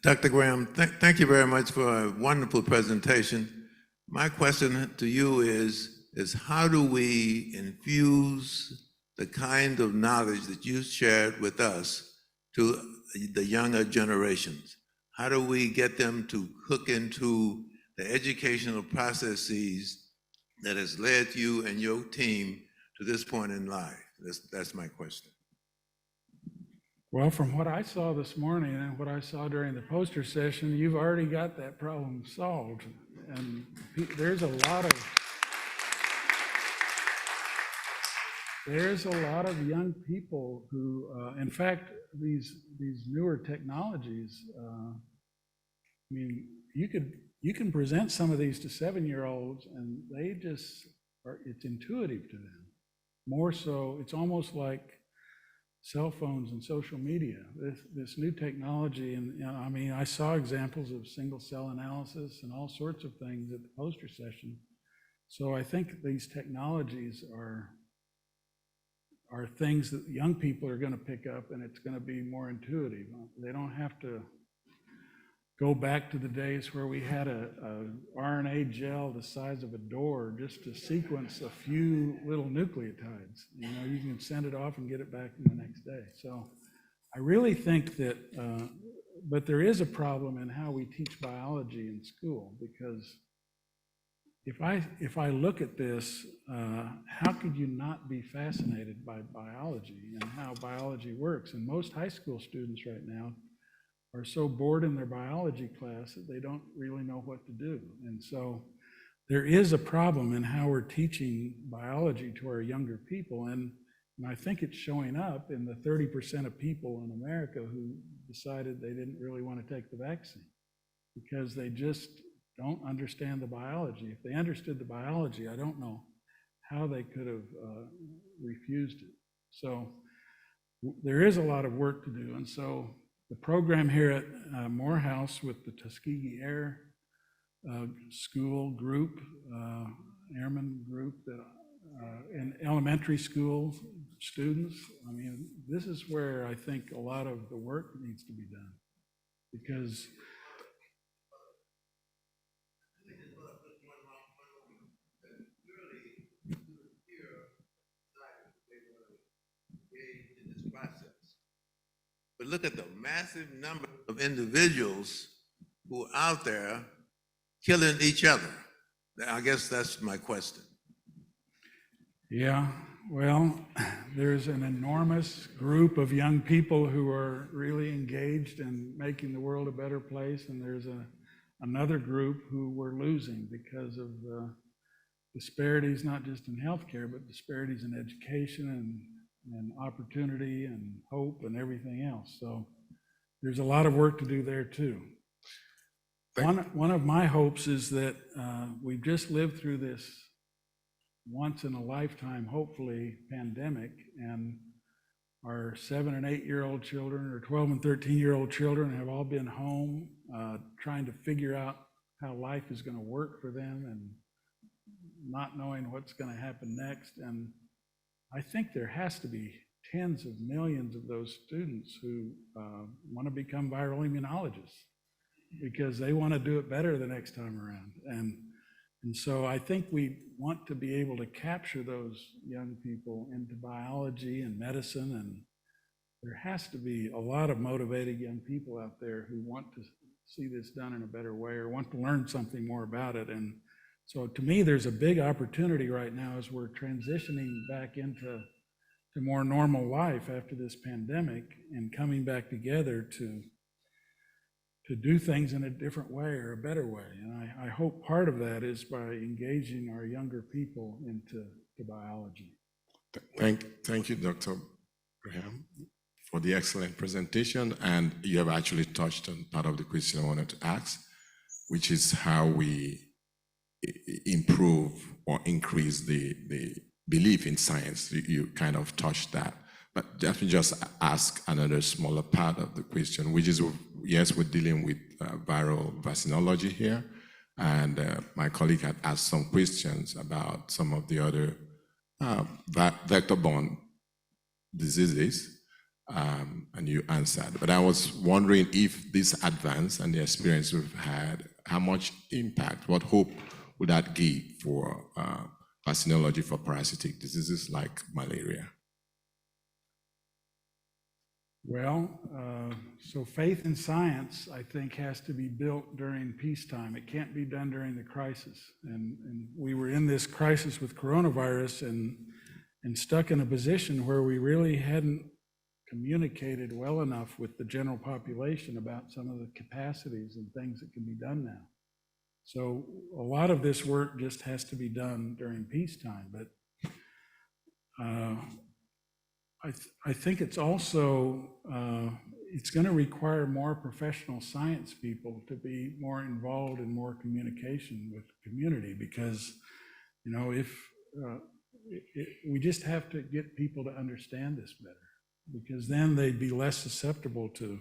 Dr. Graham, thank you very much for a wonderful presentation. My question to you is how do we infuse the kind of knowledge that you shared with us to the younger generations? How do we get them to hook into the educational processes that has led you and your team to this point in life? That's my question. Well, from what I saw this morning and what I saw during the poster session, you've already got that problem solved. And there's a lot of young people who, in fact, these newer technologies, I mean, you can present some of these to 7-year-olds and they just are, it's intuitive to them. More so, it's almost like cell phones and social media, this new technology. And I mean, I saw examples of single cell analysis and all sorts of things at the poster session. So I think these technologies are things that young people are going to pick up, and it's going to be more intuitive. They don't have to go back to the days where we had a RNA gel the size of a door just to sequence a few little nucleotides. You can send it off and get it back in the next day. So I really think that, but there is a problem in how we teach biology in school, because if I look at this, how could you not be fascinated by biology and how biology works? And most high school students right now are so bored in their biology class that they don't really know what to do. And so there is a problem in how we're teaching biology to our younger people. And I think it's showing up in the 30% of people in America who decided they didn't really want to take the vaccine because they just don't understand the biology. If they understood the biology, I don't know how they could have refused it. So there is a lot of work to do. And so the program here at Morehouse with the Tuskegee Air School group, airman group, that in elementary school students, I mean, this is where I think a lot of the work needs to be done, because But look at the massive number of individuals who are out there killing each other. I guess that's my question. yeah, well, there's an enormous group of young people who are really engaged in making the world a better place, and there's another group who we're losing because of disparities, not just in healthcare, but disparities in education and opportunity and hope and everything else. So there's a lot of work to do there too. One of my hopes is that we've just lived through this once in a lifetime, hopefully, pandemic, and our 7 and 8-year-old children or 12 and 13-year-old children have all been home trying to figure out how life is going to work for them and not knowing what's going to happen next. And I think there has to be tens of millions of those students who want to become viral immunologists because they want to do it better the next time around. And so I think we want to be able to capture those young people into biology and medicine, and there has to be a lot of motivated young people out there who want to see this done in a better way or want to learn something more about it. And so to me, there's a big opportunity right now as we're transitioning back into more normal life after this pandemic and coming back together to do things in a different way or a better way. And I hope part of that is by engaging our younger people into biology. Thank you, Dr. Graham, for the excellent presentation, and you have actually touched on part of the question I wanted to ask, which is how we improve or increase the belief in science. You kind of touched that. But let me just ask another smaller part of the question, which is, yes, we're dealing with viral vaccinology here, and my colleague had asked some questions about some of the other vector-borne diseases, and you answered. But I was wondering if this advance and the experience we've had, how much impact, what hope would that give for vaccinology for parasitic diseases like malaria? Well, so faith in science, I think, has to be built during peacetime. It can't be done during the crisis. And we were in this crisis with coronavirus and stuck in a position where we really hadn't communicated well enough with the general population about some of the capacities and things that can be done now. So a lot of this work just has to be done during peacetime. But I think it's also, it's going to require more professional science people to be more involved in more communication with the community, because, you know, we just have to get people to understand this better, because then they'd be less susceptible to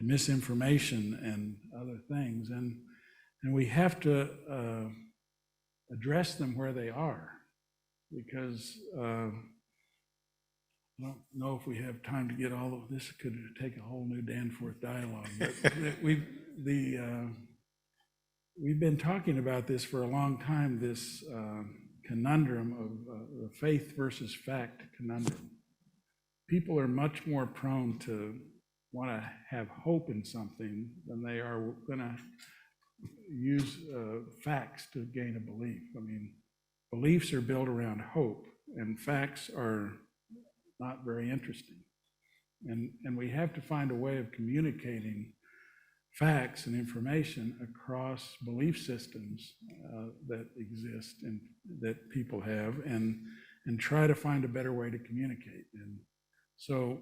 misinformation and other things. And we have to address them where they are, because I don't know if we have time to get all of this. Could take a whole new Danforth dialogue. But we've been talking about this for a long time, this conundrum of the faith versus fact conundrum. People are much more prone to want to have hope in something than they are going to use facts to gain a belief. I mean, beliefs are built around hope, and facts are not very interesting. And we have to find a way of communicating facts and information across belief systems that exist and that people have, and try to find a better way to communicate. And so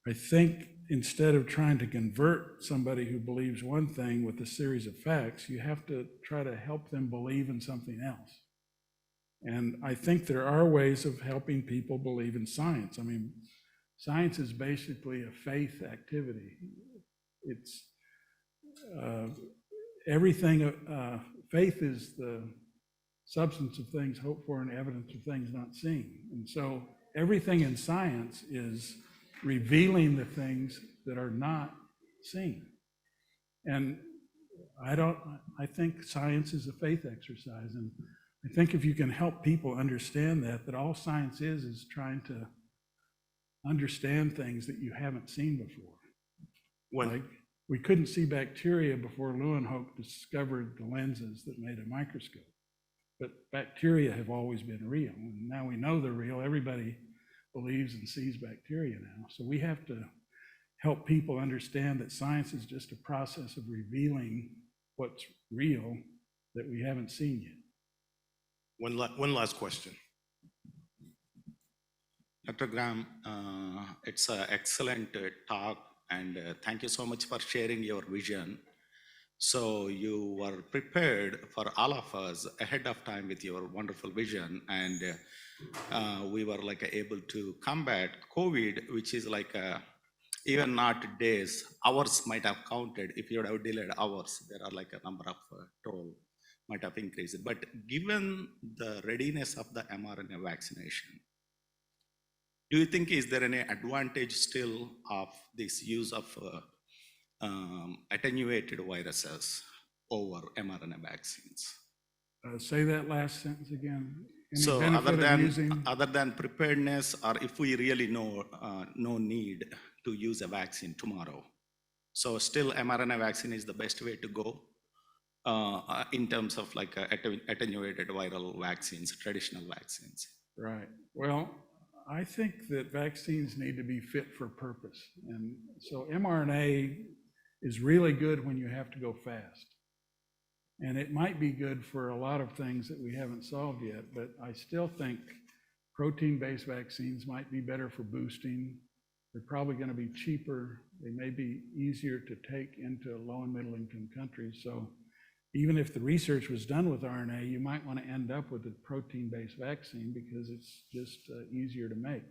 I think instead of trying to convert somebody who believes one thing with a series of facts, you have to try to help them believe in something else. And I think there are ways of helping people believe in science. I mean, science is basically a faith activity. It's everything, faith is the substance of things hoped for and evidence of things not seen. And so everything in science is revealing the things that are not seen. And I think science is a faith exercise. And I think if you can help people understand that all science is trying to understand things that you haven't seen before. Like, we couldn't see bacteria before Leeuwenhoek discovered the lenses that made a microscope. But bacteria have always been real, and now we know they're real. Everybody believes and sees bacteria now. So we have to help people understand that science is just a process of revealing what's real that we haven't seen yet. One last question. Dr. Graham, it's an excellent talk, and thank you so much for sharing your vision. So you were prepared for all of us ahead of time with your wonderful vision, and we were like able to combat COVID, which is like even not days, hours might have counted. If you would have delayed hours, there are like a number of toll might have increased. But given the readiness of the mRNA vaccination, do you think is there any advantage still of this use of attenuated viruses over mRNA vaccines? Say that last sentence again. Any So benefit other than preparedness, or if we really know no need to use a vaccine tomorrow, so still mRNA vaccine is the best way to go in terms of like attenuated viral vaccines, traditional vaccines. Right. Well, I think that vaccines need to be fit for purpose. And so mRNA is really good when you have to go fast. And it might be good for a lot of things that we haven't solved yet, but I still think protein-based vaccines might be better for boosting. They're probably going to be cheaper. They may be easier to take into low and middle income countries. So even if the research was done with RNA, you might want to end up with a protein-based vaccine because it's just easier to make.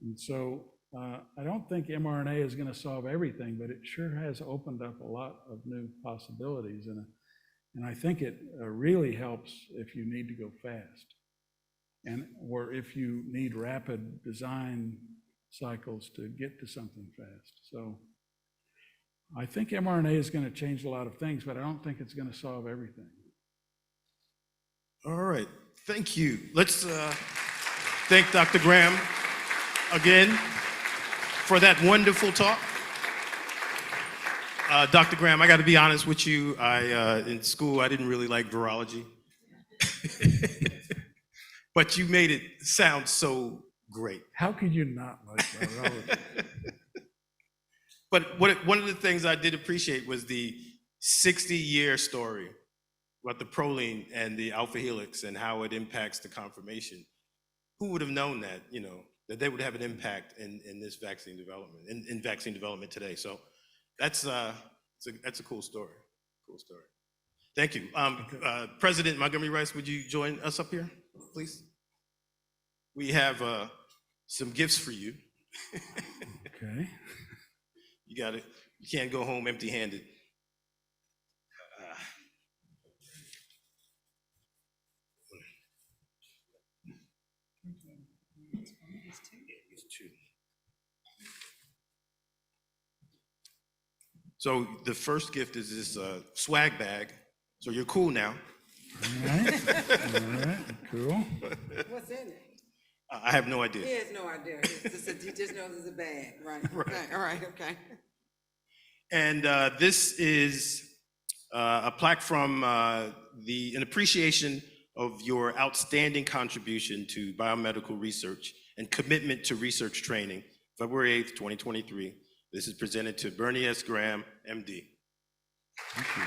And so I don't think mRNA is going to solve everything, but it sure has opened up a lot of new possibilities. And I think it really helps if you need to go fast, or if you need rapid design cycles to get to something fast. So I think mRNA is going to change a lot of things, but I don't think it's going to solve everything. All right, thank you. Let's thank Dr. Graham again for that wonderful talk. Dr. Graham, I got to be honest with you. In school, I didn't really like virology. But you made it sound so great. How could you not like virology? But one of the things I did appreciate was the 60-year story about the proline and the alpha helix and how it impacts the conformation. Who would have known that, that they would have an impact in this vaccine development, in vaccine development today? So that's a cool story. Cool story. Thank you. President Montgomery Rice, would you join us up here, please? We have some gifts for you. Okay. You got it. You can't go home empty-handed. So the first gift is this swag bag. So you're cool now. All right, cool. What's in it? I have no idea. He has no idea. He just knows it's a bag, right? Right. Okay, all right, okay. And this is a plaque from an appreciation of your outstanding contribution to biomedical research and commitment to research training, February 8th, 2023. This is presented to Barney S. Graham, MD. Thank you.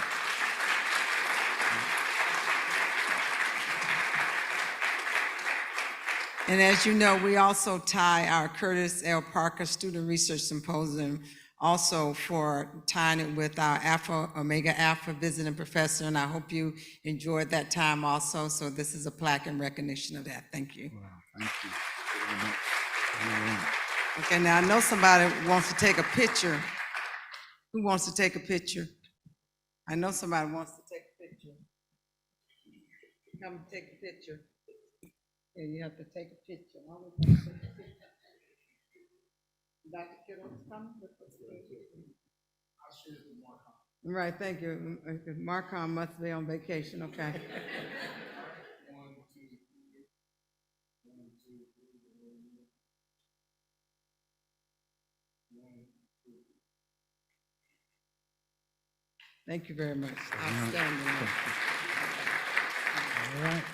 And as you know, we also tie our Curtis L. Parker Student Research Symposium also for tying it with our Omega Alpha visiting professor, and I hope you enjoyed that time also. So this is a plaque in recognition of that. Thank you. Wow, thank you. All right. Okay, now I know somebody wants to take a picture. Who wants to take a picture? I know somebody wants to take a picture. Come take a picture. Yeah, you have to take a picture. Dr. Kittle's coming? Right, thank you. Marcom must be on vacation, okay. Thank you very much. Outstanding. All right.